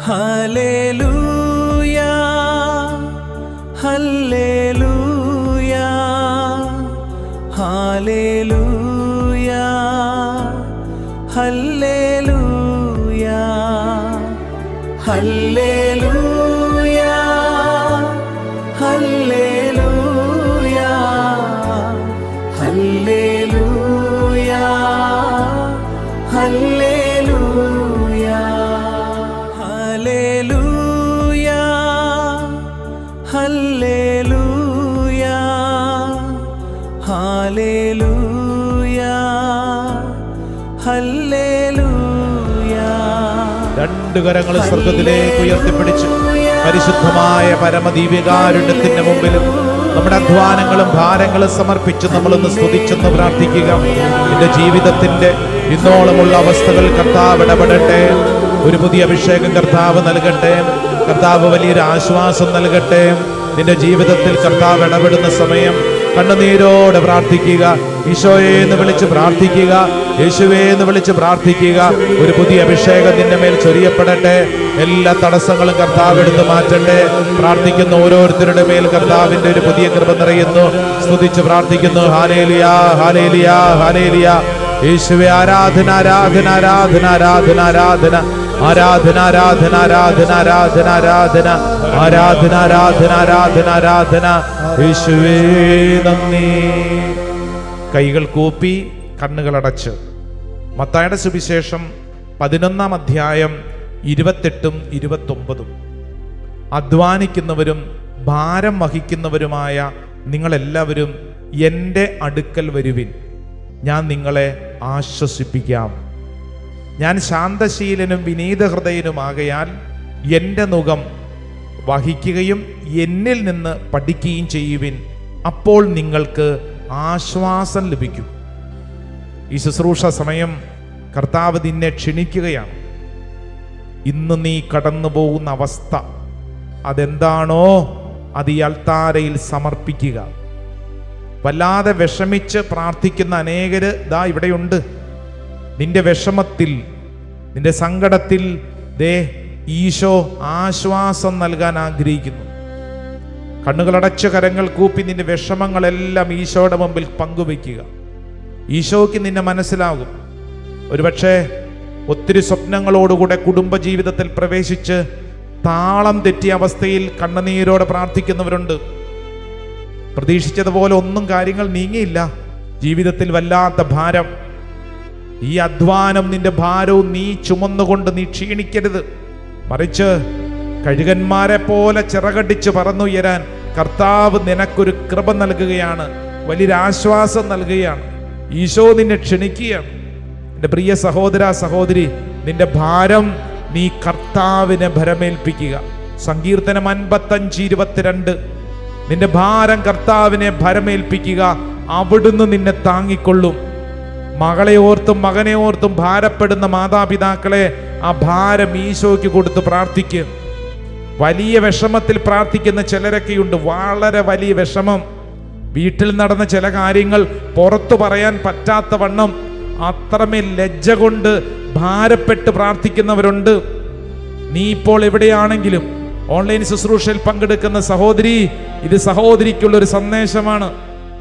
Hallelujah hallelujah hallelujah hallelujah hallelujah hallelujah hallelujah hallelujah hallelujah hallelujah hallelujah hallelujah. രണ്ട് കരങ്ങൾ സ്വർഗ്ഗത്തിലേക്ക് ഉയർത്തിപ്പിടിച്ച് പരിശുദ്ധമായ പരമദീപികാരുണ്യത്തിന്റെ മുമ്പിലും നമ്മുടെ അധ്വാനങ്ങളും ഭാരങ്ങളും സമർപ്പിച്ച് നമ്മളൊന്ന് സ്തുതിച്ചെന്ന് പ്രാർത്ഥിക്കുക. നിന്റെ ജീവിതത്തിന്റെ ഇന്നോളമുള്ള അവസ്ഥകൾ കർത്താവ് ഇടപെടട്ടെ. ഒരു പുതിയ അഭിഷേകം കർത്താവ് നൽകട്ടെ. കർത്താവ് വലിയൊരു ആശ്വാസം നൽകട്ടെ. നിന്റെ ജീവിതത്തിൽ കർത്താവ് ഇടപെടുന്ന സമയം കണ്ണുനീരോടെ പ്രാർത്ഥിക്കുക. ഈശോയെ എന്ന് വിളിച്ച് പ്രാർത്ഥിക്കുക. യേശുവേ എന്ന് വിളിച്ച് പ്രാർത്ഥിക്കുക. ഒരു പുതിയ അഭിഷേകം നിന്റെ മേൽ ചൊരിയപ്പെടട്ടെ. എല്ലാ തടസ്സങ്ങളും കർത്താവ് എടുത്ത് മാറ്റട്ടെ. പ്രാർത്ഥിക്കുന്ന ഓരോരുത്തരുടെ മേൽ കർത്താവിന്റെ ഒരു പുതിയ കൃപ നിറയുന്നു. സ്തുതിച്ച് പ്രാർത്ഥിക്കുന്നു. Hallelujah hallelujah hallelujah. യേശുവേ ആരാധന ആരാധന ആരാധന ആരാധന ആരാധന ആരാധന ആരാധന ആരാധന ആരാധന ആരാധന ആരാധന ആരാധന ആരാധന ആരാധന. യേശുവേ നന്ദി. കൈകൾ കൂപ്പി കണ്ണുകളടച്ച് മത്തായിയുടെ സുവിശേഷം 11-ാം അധ്യായം 28-ഉം 29-ഉം. അധ്വാനിക്കുന്നവരും ഭാരം വഹിക്കുന്നവരുമായ നിങ്ങളെല്ലാവരും എൻ്റെ അടുക്കൽ വരുവിൻ, ഞാൻ നിങ്ങളെ ആശ്വസിപ്പിക്കാം. ഞാൻ ശാന്തശീലനും വിനീതഹൃദയനുമാകയാൽ എൻ്റെ നുകം വഹിക്കുകയും എന്നിൽ നിന്ന് പഠിക്കുകയും ചെയ്യുവിൻ, അപ്പോൾ നിങ്ങൾക്ക് ആശ്വാസം ലഭിക്കും. ഈ ശുശ്രൂഷ സമയം കർത്താവ് നിന്നെ ക്ഷണിക്കുകയാണ്. ഇന്ന് നീ കടന്നു പോകുന്ന അവസ്ഥ അതെന്താണോ അത് ഈ അൾത്താരയിൽ സമർപ്പിക്കുക. വല്ലാതെ വിഷമിച്ച് പ്രാർത്ഥിക്കുന്ന അനേകര് ദാ ഇവിടെയുണ്ട്. നിന്റെ വിഷമത്തിൽ, നിന്റെ സങ്കടത്തിൽ ദേ ഈശോ ആശ്വാസം നൽകാൻ ആഗ്രഹിക്കുന്നു. കണ്ണുകളടച്ച് കരങ്ങൾ കൂപ്പി നിന്റെ വിഷമങ്ങളെല്ലാം ഈശോയുടെ മുമ്പിൽ പങ്കുവെക്കുക. ഈശോയ്ക്ക് നിന്നെ മനസ്സിലാകും. ഒരുപക്ഷെ ഒത്തിരി സ്വപ്നങ്ങളോടുകൂടെ കുടുംബജീവിതത്തിൽ പ്രവേശിച്ച് താളം തെറ്റിയ അവസ്ഥയിൽ കണ്ണുനീരോടെ പ്രാർത്ഥിക്കുന്നവരുണ്ട്. പ്രതീക്ഷിച്ചതുപോലെ ഒന്നും കാര്യങ്ങൾ നീങ്ങിയില്ല. ജീവിതത്തിൽ വല്ലാത്ത ഭാരം. ഈ അധ്വാനം നിന്റെ ഭാരവും നീ ചുമന്നുകൊണ്ട് നീ ക്ഷീണിക്കരുത്. മറിച്ച് കഴുകന്മാരെ പോലെ ചിറകടിച്ച് പറന്നുയരാൻ കർത്താവ് നിനക്കൊരു കൃപ നൽകുകയാണ്. വലിയൊരു ആശ്വാസം നൽകുകയാണ്. ഈശോ നിന്നെ ക്ഷണിക്കുകയാണ്. എൻ്റെ പ്രിയ സഹോദര സഹോദരി, നിന്റെ ഭാരം നീ കർത്താവിനെ ഭരമേൽപ്പിക്കുക. സങ്കീർത്തനം 55:22. നിന്റെ ഭാരം കർത്താവിനെ ഭരമേൽപ്പിക്കുക, അവിടുന്ന് നിന്നെ താങ്ങിക്കൊള്ളും. മകളെ ഓർത്തും മകനെ ഓർത്തും ഭാരപ്പെടുന്ന മാതാപിതാക്കളെ ആ ഭാരം ഈശോയ്ക്ക് കൊടുത്ത് പ്രാർത്ഥിക്കുക. വലിയ വിഷമത്തിൽ പ്രാർത്ഥിക്കുന്ന ചിലരൊക്കെയുണ്ട്. വളരെ വലിയ വിഷമം. വീട്ടിൽ നടന്ന ചില കാര്യങ്ങൾ പുറത്തു പറയാൻ പറ്റാത്ത വണ്ണം അത്രമേൽ ലജ്ജ കൊണ്ട് ഭാരപ്പെട്ട് പ്രാർത്ഥിക്കുന്നവരുണ്ട്. നീ ഇപ്പോൾ എവിടെയാണെങ്കിലും ഓൺലൈൻ ശുശ്രൂഷയിൽ പങ്കെടുക്കുന്ന സഹോദരി, ഇത് സഹോദരിക്കുള്ളൊരു സന്ദേശമാണ്.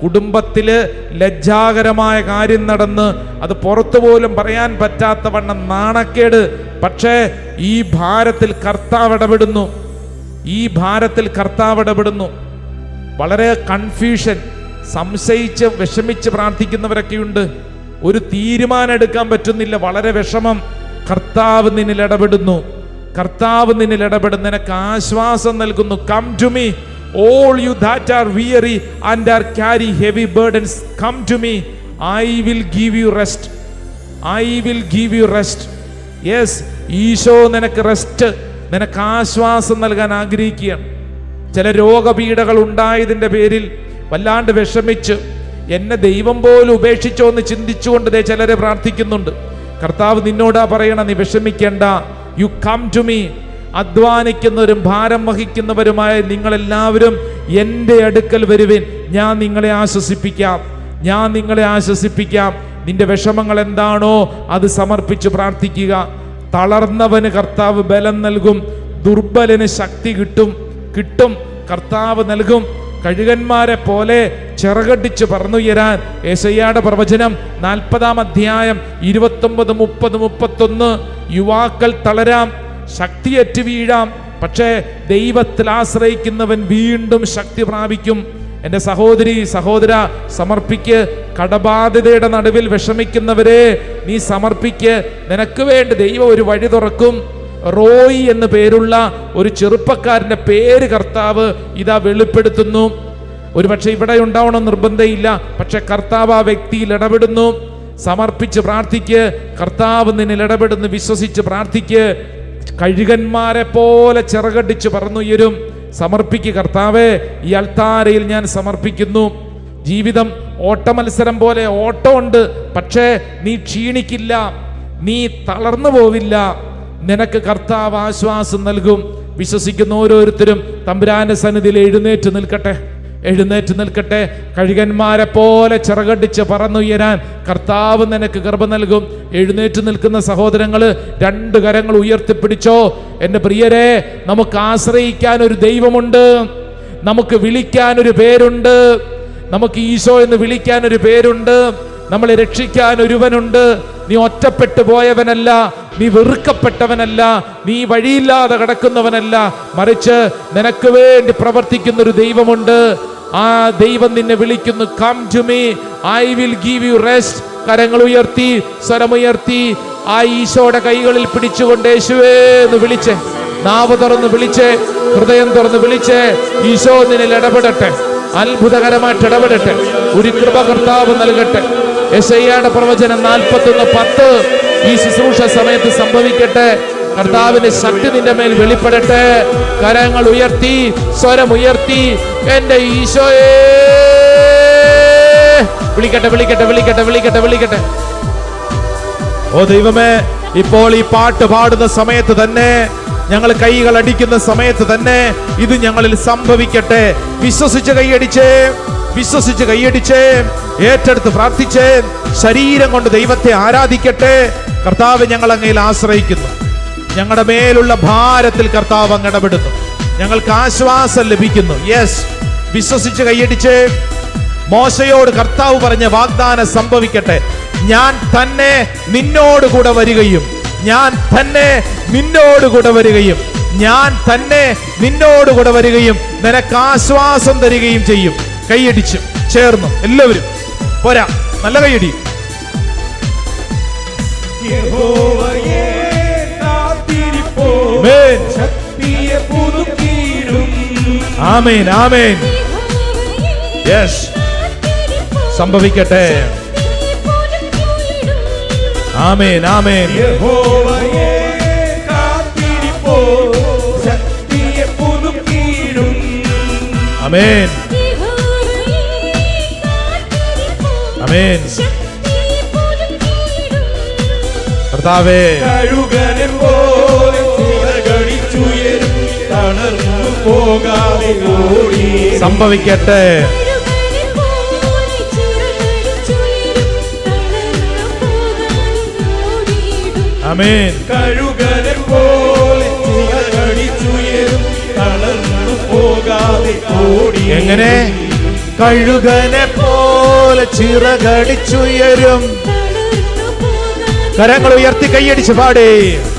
കുടുംബത്തില് ലജ്ജാകരമായ കാര്യം നടന്ന് അത് പുറത്തു പോലും പറയാൻ പറ്റാത്ത വണ്ണം നാണക്കേട്. പക്ഷേ ഈ ഭാരത്തിൽ കർത്താവ് ഇടപെടുന്നു. ഈ ഭാരത്തിൽ കർത്താവ് ഇടപെടുന്നു. വളരെ കൺഫ്യൂഷൻ, സംശയിച്ച് വിഷമിച്ച് പ്രാർത്ഥിക്കുന്നവരൊക്കെയുണ്ട്. ഒരു തീരുമാനം എടുക്കാൻ പറ്റുന്നില്ല, വളരെ വിഷമം. കർത്താവ് നിന്നിൽ ഇടപെടുന്നു. കർത്താവ് നിന്നിൽ ഇടപെടുന്നു, നിനക്ക് ആശ്വാസം നൽകുന്നു. Come to me all you that are weary and are carry heavy burdens, come to me, I will give you rest. I will give you rest. Yes, ഈശോ നിനക്ക് റെസ്റ്റ്, നിനക്ക് ആശ്വാസം നൽകാൻ ആഗ്രഹിക്കുകയാണ്. ചില രോഗപീഠകൾ ഉണ്ടായതിൻ്റെ പേരിൽ വല്ലാണ്ട് വിഷമിച്ച് എന്നെ ദൈവം പോലും ഉപേക്ഷിച്ചോ എന്ന് ചിന്തിച്ചുകൊണ്ട് ചിലരെ പ്രാർത്ഥിക്കുന്നുണ്ട്. കർത്താവ് നിന്നോടാ പറയണം, നീ വിഷമിക്കേണ്ട. You come to me. അധ്വാനിക്കുന്നവരും ഭാരം വഹിക്കുന്നവരുമായ നിങ്ങളെല്ലാവരും എൻ്റെ അടുക്കൽ വരുവിൻ, ഞാൻ നിങ്ങളെ ആശ്വസിപ്പിക്കാം. ഞാൻ നിങ്ങളെ ആശ്വസിപ്പിക്കാം. നിന്റെ വിഷമങ്ങൾ എന്താണോ അത് സമർപ്പിച്ച് പ്രാർത്ഥിക്കുക. തളർന്നവന് കർത്താവ് ബലം നൽകും, ദുർബലന് ശക്തി കിട്ടും. കർത്താവ് നൽകും. കഴുകന്മാരെ പോലെ ചിറകടിച്ച് പറന്നുയരാൻ യെശയ്യായുടെ പ്രവചനം 40-ാം അധ്യായം 29, 30, 31. യുവാക്കൾ തളരാം, ശക്തിയറ്റ് വീഴാം, പക്ഷേ ദൈവത്തിൽ ആശ്രയിക്കുന്നവൻ വീണ്ടും ശക്തി പ്രാപിക്കും. എൻ്റെ സഹോദരി സഹോദര, സമർപ്പിക്ക്. കടബാധ്യതയുടെ നടുവിൽ വിഷമിക്കുന്നവരെ നീ സമർപ്പിക്ക്. നിനക്ക് വേണ്ടി ദൈവം ഒരു വഴി തുറക്കും. റോയി എന്ന് പേരുള്ള ഒരു ചെറുപ്പക്കാരൻ്റെ പേര് കർത്താവ് ഇതാ വെളിപ്പെടുത്തുന്നു. ഒരുപക്ഷെ ഇവിടെ ഉണ്ടാവണം നിർബന്ധമില്ല, പക്ഷെ കർത്താവ് ആ വ്യക്തിയിൽ ഇടപെടുന്നു. സമർപ്പിച്ച് പ്രാർത്ഥിക്ക്. കർത്താവ് നിന്നിൽ ഇടപെടുന്നു. വിശ്വസിച്ച് പ്രാർത്ഥിക്ക്. കഴുകന്മാരെ പോലെ ചിറകടിച്ച് പറന്നുയരും. സമർപ്പിക്ക്. കർത്താവേ, ഈ അൾത്താരയിൽ ഞാൻ സമർപ്പിക്കുന്നു. ജീവിതം ഓട്ടമത്സരം പോലെ ഓട്ടമുണ്ട്, പക്ഷേ നീ ക്ഷീണിക്കില്ല, നീ തളർന്നു പോവില്ല. നിനക്ക് കർത്താവ് ആശ്വാസം നൽകും. വിശ്വസിക്കുന്ന ഓരോരുത്തരും തമ്പുരാന്റെ സന്നിധിയിൽ എഴുന്നേറ്റ് നിൽക്കട്ടെ. കഴുകന്മാരെ പോലെ ചിറകടിച്ച് പറന്നുയരാൻ കർത്താവ് നിനക്ക് കൃപ നൽകും. എഴുന്നേറ്റ് നിൽക്കുന്ന സഹോദരങ്ങള് 2 കരങ്ങൾ ഉയർത്തിപ്പിടിച്ചോ. എൻ്റെ പ്രിയരെ, നമുക്ക് ആശ്രയിക്കാൻ ഒരു ദൈവമുണ്ട്, നമുക്ക് വിളിക്കാൻ ഒരു പേരുണ്ട്, നമുക്ക് ഈശോ എന്ന് വിളിക്കാൻ ഒരു പേരുണ്ട്, നമ്മളെ രക്ഷിക്കാൻ ഒരുവനുണ്ട്. നീ ഒറ്റപ്പെട്ടു പോയവനല്ല, നീ വെറുക്കപ്പെട്ടവനല്ല, നീ വഴിയില്ലാതെ കിടക്കുന്നവനല്ല, മറിച്ച് നിനക്ക് വേണ്ടി പ്രവർത്തിക്കുന്ന ഒരു ദൈവമുണ്ട്. ആ ദൈവം നിന്നെ വിളിക്കുന്നു. Come to me, I will give you rest. കരങ്ങൾ ഉയർത്തി, സ്വരമുയർത്തി ആ ഈശോയുടെ കൈകളിൽ പിടിച്ചുകൊണ്ട് യേശുവേ എന്ന് വിളിച്ചേ. നാവ് തുറന്ന് വിളിച്ചേ, ഹൃദയം തുറന്ന് വിളിച്ചേ. ഈശോ നിന്നിൽ ഇടപെടട്ടെ, അത്ഭുതകരമായിട്ട് ഇടപെടട്ടെ. ഒരു കൃപ കർത്താവ് നൽകട്ടെ. യെശയ്യായുടെ പ്രവചനം 41:10 ഈ ശുശ്രൂഷ സമയത്ത് സംഭവിക്കട്ടെ. കർത്താവിന്റെ ശക്തി നിന്റെ മേൽ വെളിപ്പെടട്ടെ. കരങ്ങൾ ഉയർത്തി, സ്വരമുയർത്തി, എന്റെ ഈശോയെ വിളിക്കട്ടെ. ഓ ദൈവമേ, ഇപ്പോൾ ഈ പാട്ട് പാടുന്ന സമയത്ത് തന്നെ, ഞങ്ങൾ കൈകൾ അടിക്കുന്ന സമയത്ത് തന്നെ ഇത് ഞങ്ങളിൽ സംഭവിക്കട്ടെ. വിശ്വസിച്ച് കൈയടിച്ചേ, ഏറ്റെടുത്ത് പ്രാർത്ഥിച്ചേ. ശരീരം കൊണ്ട് ദൈവത്തെ ആരാധിക്കട്ടെ. കർത്താവ് ഞങ്ങൾ അങ്ങയിൽ ആശ്രയിക്കുന്നു. ഞങ്ങളുടെ മേലുള്ള ഭാരത്തിൽ കർത്താവ് അങ്ങ് ഇടപെടുന്നു. ഞങ്ങൾക്ക് ആശ്വാസം ലഭിക്കുന്നു. യെസ്, വിശ്വസിച്ച് കൈയടിച്ചേ. മോശയോട് കർത്താവ് പറഞ്ഞ വാഗ്ദാനം സംഭവിക്കട്ടെ. ഞാൻ തന്നെ നിന്നോടുകൂടെ വരികയും നിനക്ക് ആശ്വാസം തരികയും ചെയ്യും. കൈയടിച്ചു ചേർന്നു എല്ലാവരും. പോരാ, നല്ല കൈയടി. ആമേൻ, ആമേൻ. യെസ്, സംഭവിക്കട്ടെ. ആമേൻ, ആമേൻ. ആമേൻ, ആമേൻ. കർത്താവേ, സംഭവിക്കട്ടെ. ആമേൻ. എങ്ങനെ? കഴുകനെ പോലെ ചിറകടിച്ചുയരും. കരങ്ങൾ ഉയർത്തി കൈയടിച്ച് പാടേ.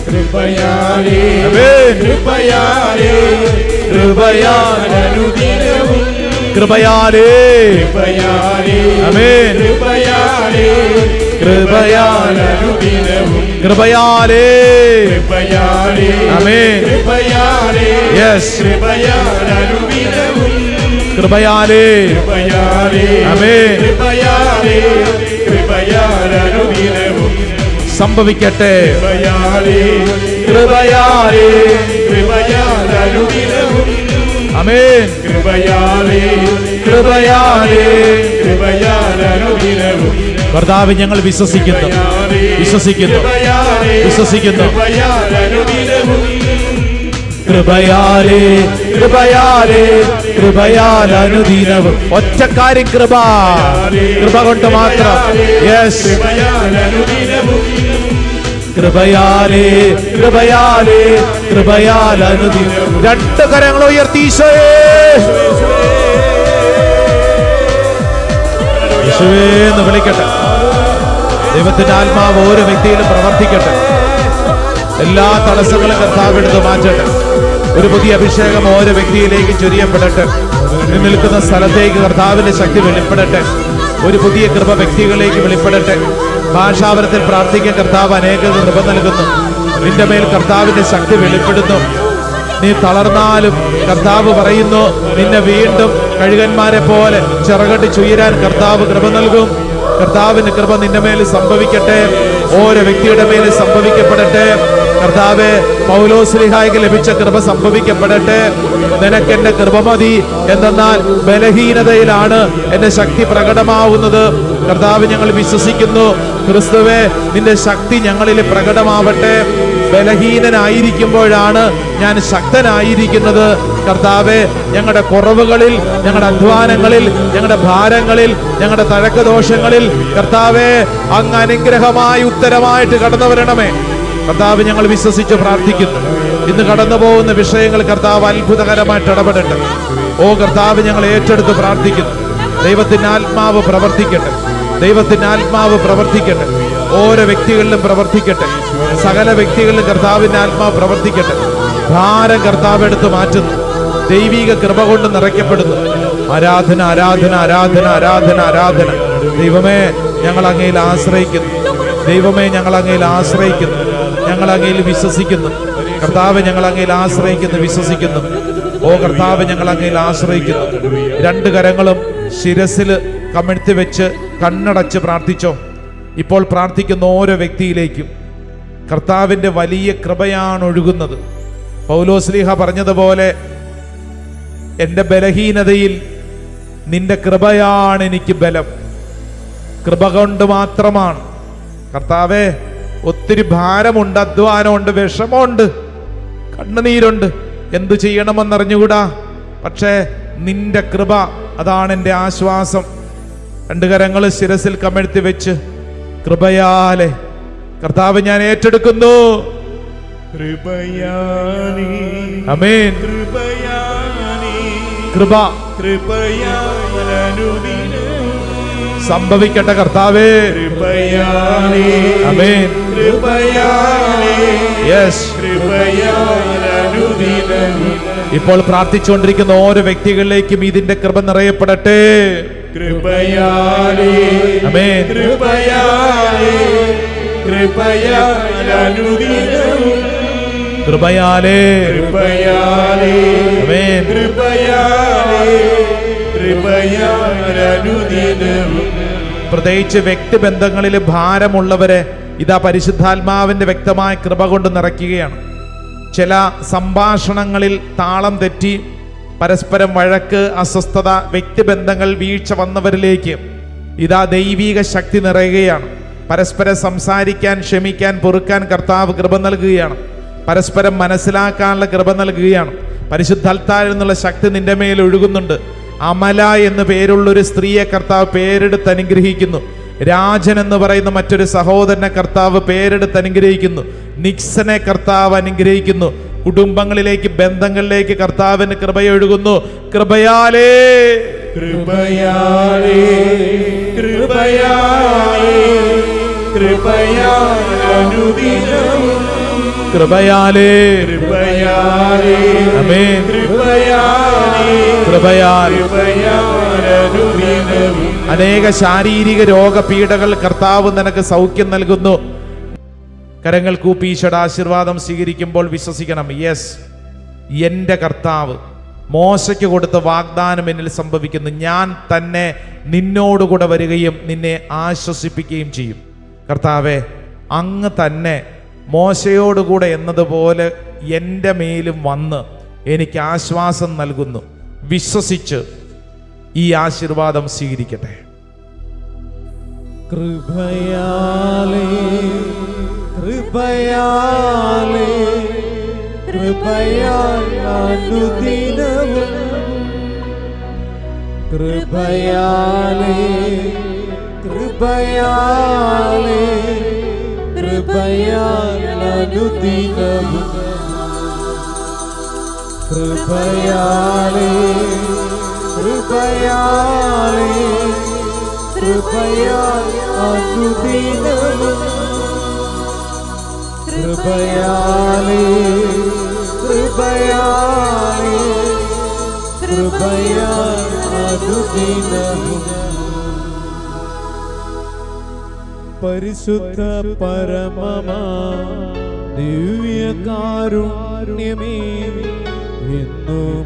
കൃപയാലേ, കൃപയാലേ, കൃപയാലേ, കൃപയാലേ, ആമേൻ. കൃപയാലേ, കൃപയാലേ, കൃപയാലേ, ആമേൻ. യെസ്, കൃപയാലേ, ആമേൻ. സംഭവിക്കട്ടെ. കൃപയാലേ, ആമേൻ. കൃപയാലേ, കർത്താവേ, ഞങ്ങൾ വിശ്വസിക്കുന്നു. കൃപയാലേ, കൃപയാലേ, കൃപയാലനുദിനവും. ഒറ്റക്കാര്യം കൃപ കൊണ്ട് മാത്രം. യെസ്, കൃപയാലേ കൃപയാലേ കൃപയാൽ അനുദിനം. രണ്ട് കരങ്ങൾ ഉയർത്തി ഈശോയേ യേശുവേ എന്ന് വിളിക്കട്ടെ. ദൈവത്തിന്റെ ആത്മാവ് ഓരോ വ്യക്തിയിലും പ്രവർത്തിക്കട്ടെ. എല്ലാ തടസ്സങ്ങളും കർത്താവ് എടുത്ത് മാറ്റട്ടെ. ഒരു പുതിയ അഭിഷേകം ഓരോ വ്യക്തിയിലേക്ക് ചൊരിയപ്പെടട്ടെ. നിൽക്കുന്ന സ്ഥലത്തേക്ക് കർത്താവിന്റെ ശക്തി വെളിപ്പെടട്ടെ. ഒരു പുതിയ കൃപ വ്യക്തികളിലേക്ക് വെളിപ്പെടട്ടെ. ഭാഷാപരത്തിൽ പ്രാർത്ഥിക്കാൻ കർത്താവ് അനേക കൃപ നൽകുന്നു. നിന്റെ മേൽ കർത്താവിന്റെ ശക്തി വെളിപ്പെടുന്നു. നീ തളർന്നാലും കർത്താവ് പറയുന്നു, നിന്നെ വീണ്ടും കഴുകന്മാരെ പോലെ ചിറകട്ടി ചുയരാൻ കർത്താവ് കൃപ നൽകും. കർത്താവിന്റെ കൃപ നിന്റെ മേൽ സംഭവിക്കട്ടെ. ഓരോ വ്യക്തിയുടെ മേൽ സംഭവിക്കപ്പെടട്ടെ. കർത്താവേ, പൗലോസ്ലീഹായ്ക്ക് ലഭിച്ച കൃപ സംഭവിക്കപ്പെടട്ടെ. നിനക്ക് എന്റെ കൃപ മതി, എന്തെന്നാൽ ബലഹീനതയിലാണ് എന്റെ ശക്തി പ്രകടമാവുന്നത്. കർത്താവ്, ഞങ്ങൾ വിശ്വസിക്കുന്നു, ക്രിസ്തുവേ, നിന്റെ ശക്തി ഞങ്ങളിൽ പ്രകടമാവട്ടെ. ബലഹീനനായിരിക്കുമ്പോഴാണ് ഞാൻ ശക്തനായിരിക്കുന്നത്. കർത്താവേ, ഞങ്ങളുടെ കുറവുകളിൽ, ഞങ്ങളുടെ അധ്വാനങ്ങളിൽ, ഞങ്ങളുടെ ഭാരങ്ങളിൽ, ഞങ്ങളുടെ തഴക്കദോഷങ്ങളിൽ കർത്താവേ, അങ്ങ് അനുഗ്രഹമായി ഉത്തരമായിട്ട് കടന്നു വരണമേ. കർത്താവ്, ഞങ്ങൾ വിശ്വസിച്ച് പ്രാർത്ഥിക്കുന്നു. ഇന്ന് കടന്നു പോകുന്ന വിഷയങ്ങൾ കർത്താവ് അത്ഭുതകരമായിട്ട് ഇടപെടട്ടെ. ഓ കർത്താവ്, ഞങ്ങൾ ഏറ്റെടുത്ത് പ്രാർത്ഥിക്കുന്നു. ദൈവത്തിന്റെ ആത്മാവ് പ്രവർത്തിക്കട്ടെ. ദൈവത്തിന്റെ ആത്മാവ് പ്രവർത്തിക്കട്ടെ. ഓരോ വ്യക്തികളിലും പ്രവർത്തിക്കട്ടെ. സകല വ്യക്തികളിലും കർത്താവിന്റെ ആത്മാവ് പ്രവർത്തിക്കട്ടെ. ഭാരം കർത്താവ് എടുത്ത് മാറ്റുന്നു. ദൈവിക കൃപ കൊണ്ട് നിറയ്ക്കപ്പെടുന്നു. ആരാധന ആരാധന ആരാധന ആരാധന ആരാധന. ദൈവമേ, ഞങ്ങൾ അങ്ങയിൽ ആശ്രയിക്കുന്നു. ദൈവമേ, ഞങ്ങൾ അങ്ങയിൽ ആശ്രയിക്കുന്നു. ഞങ്ങൾ അങ്ങയിൽ വിശ്വസിക്കുന്നു. കർത്താവ്, ഞങ്ങൾ അങ്ങയിൽ ആശ്രയിക്കുന്നു, വിശ്വസിക്കുന്നു. ഓ കർത്താവ്, ഞങ്ങൾ അങ്ങയിൽ ആശ്രയിക്കുന്നു. രണ്ട് കരങ്ങളും ശിരസിൽ കമിഴ്ത്തി വെച്ച് കണ്ണടച്ച് പ്രാർത്ഥിച്ചോ. ഇപ്പോൾ പ്രാർത്ഥിക്കുന്ന ഓരോ വ്യക്തിയിലേക്കും കർത്താവിൻ്റെ വലിയ കൃപയാണ് ഒഴുകുന്നത്. പൗലോസ്ലീഹ പറഞ്ഞതുപോലെ, എൻ്റെ ബലഹീനതയിൽ നിന്റെ കൃപയാണ് എനിക്ക് ബലം. കൃപ കൊണ്ട് മാത്രമാണ്. കർത്താവേ, ഒത്തിരി ഭാരമുണ്ട്, അധ്വാനമുണ്ട്, വിഷമമുണ്ട്, കണ്ണുനീരുണ്ട്, എന്തു ചെയ്യണമെന്നറിഞ്ഞുകൂടാ. പക്ഷേ നിന്റെ കൃപ, അതാണ് എൻ്റെ ആശ്വാസം. രണ്ട് കരങ്ങൾ ശിരസിൽ കമഴ്ത്തി വെച്ച് കൃപയാലെ കർത്താവ് ഞാൻ ഏറ്റെടുക്കുന്നു. ആമേൻ. കൃപ സംഭവിക്കട്ടെ കർത്താവേ. ആമേൻ. യെസ്. ഇപ്പോൾ പ്രാർത്ഥിച്ചുകൊണ്ടിരിക്കുന്ന ഓരോ വ്യക്തികളിലേക്കും ഇതിന്റെ കൃപ നിറയപ്പെടട്ടെ. ആമേൻ. കൃപയാലേ. ആമേൻ. പ്രത്യേകിച്ച് വ്യക്തിബന്ധങ്ങളിൽ ഭാരമുള്ളവരെ ഇതാ പരിശുദ്ധാത്മാവിന്റെ വ്യക്തമായ കൃപ കൊണ്ട് നിറയ്ക്കുകയാണ്. ചില സംഭാഷണങ്ങളിൽ താളം തെറ്റി പരസ്പരം വഴക്ക്, അസ്വസ്ഥത, വ്യക്തിബന്ധങ്ങൾ വീഴ്ച വന്നവരിലേക്ക് ഇതാ ദൈവിക ശക്തി നിറയുകയാണ്. പരസ്പരം സംസാരിക്കാൻ, ക്ഷമിക്കാൻ, പൊറുക്കാൻ കർത്താവ് കൃപ നൽകുകയാണ്. പരസ്പരം മനസ്സിലാക്കാനുള്ള കൃപ നൽകുകയാണ്. പരിശുദ്ധാത്മാവിൽ നിന്നുള്ള ശക്തി നിന്റെ മേൽ ഒഴുകുന്നുണ്ട്. അമല എന്ന് പേരുള്ളൊരു സ്ത്രീയെ കർത്താവ് പേരെടുത്ത് അനുഗ്രഹിക്കുന്നു. രാജൻ എന്ന് പറയുന്ന മറ്റൊരു സഹോദരനെ കർത്താവ് പേരെടുത്ത് അനുഗ്രഹിക്കുന്നു. നിക്സനെ കർത്താവ് അനുഗ്രഹിക്കുന്നു. കുടുംബങ്ങളിലേക്ക്, ബന്ധങ്ങളിലേക്ക് കർത്താവിന് കൃപയൊഴുകുന്നു. കൃപയാലേ. കൃപയാലേ. കൃപയാലേ. കൃപയാലേ. ആമേൻ. അനേക ശാരീരിക രോഗപീഠകൾ കർത്താവ് നിനക്ക് സൗഖ്യം നൽകുന്നു. കരങ്ങൾ കൂപ്പി ഈശോയുടെ ആശീർവാദം സ്വീകരിക്കുമ്പോൾ വിശ്വസിക്കണം. യെസ്, എൻ്റെ കർത്താവ് മോശയ്ക്ക് കൊടുത്ത വാഗ്ദാനം എന്നിൽ സംഭവിക്കുന്നു. ഞാൻ തന്നെ നിന്നോടുകൂടെ വരികയും നിന്നെ ആശ്വസിപ്പിക്കുകയും ചെയ്യും. കർത്താവെ, അങ്ങ് തന്നെ മോശയോടുകൂടെ എന്നതുപോലെ എൻ്റെ മേലും വന്ന് എനിക്ക് ആശ്വാസം നൽകുന്നു. വിശ്വസിച്ച് ഈ ആശീർവാദം സ്വീകരിക്കട്ടെ. കൃപയാലേ. കൃപയാലേ. കൃപയാൽ അനുദിനവും. കൃപയാലേ. കൃപയാലേ. കൃപയാൽ അനുദിനവും കൃപയാലേ കൃപയാലേ കൃപയാൽ അനുദിനവും കൃപയാലേ കൃപയാലേ കൃപയാൽ അനുദിനവും പരിശുദ്ധ പരമമാ ദിവ്യകാരുണ്യമേ എന്നും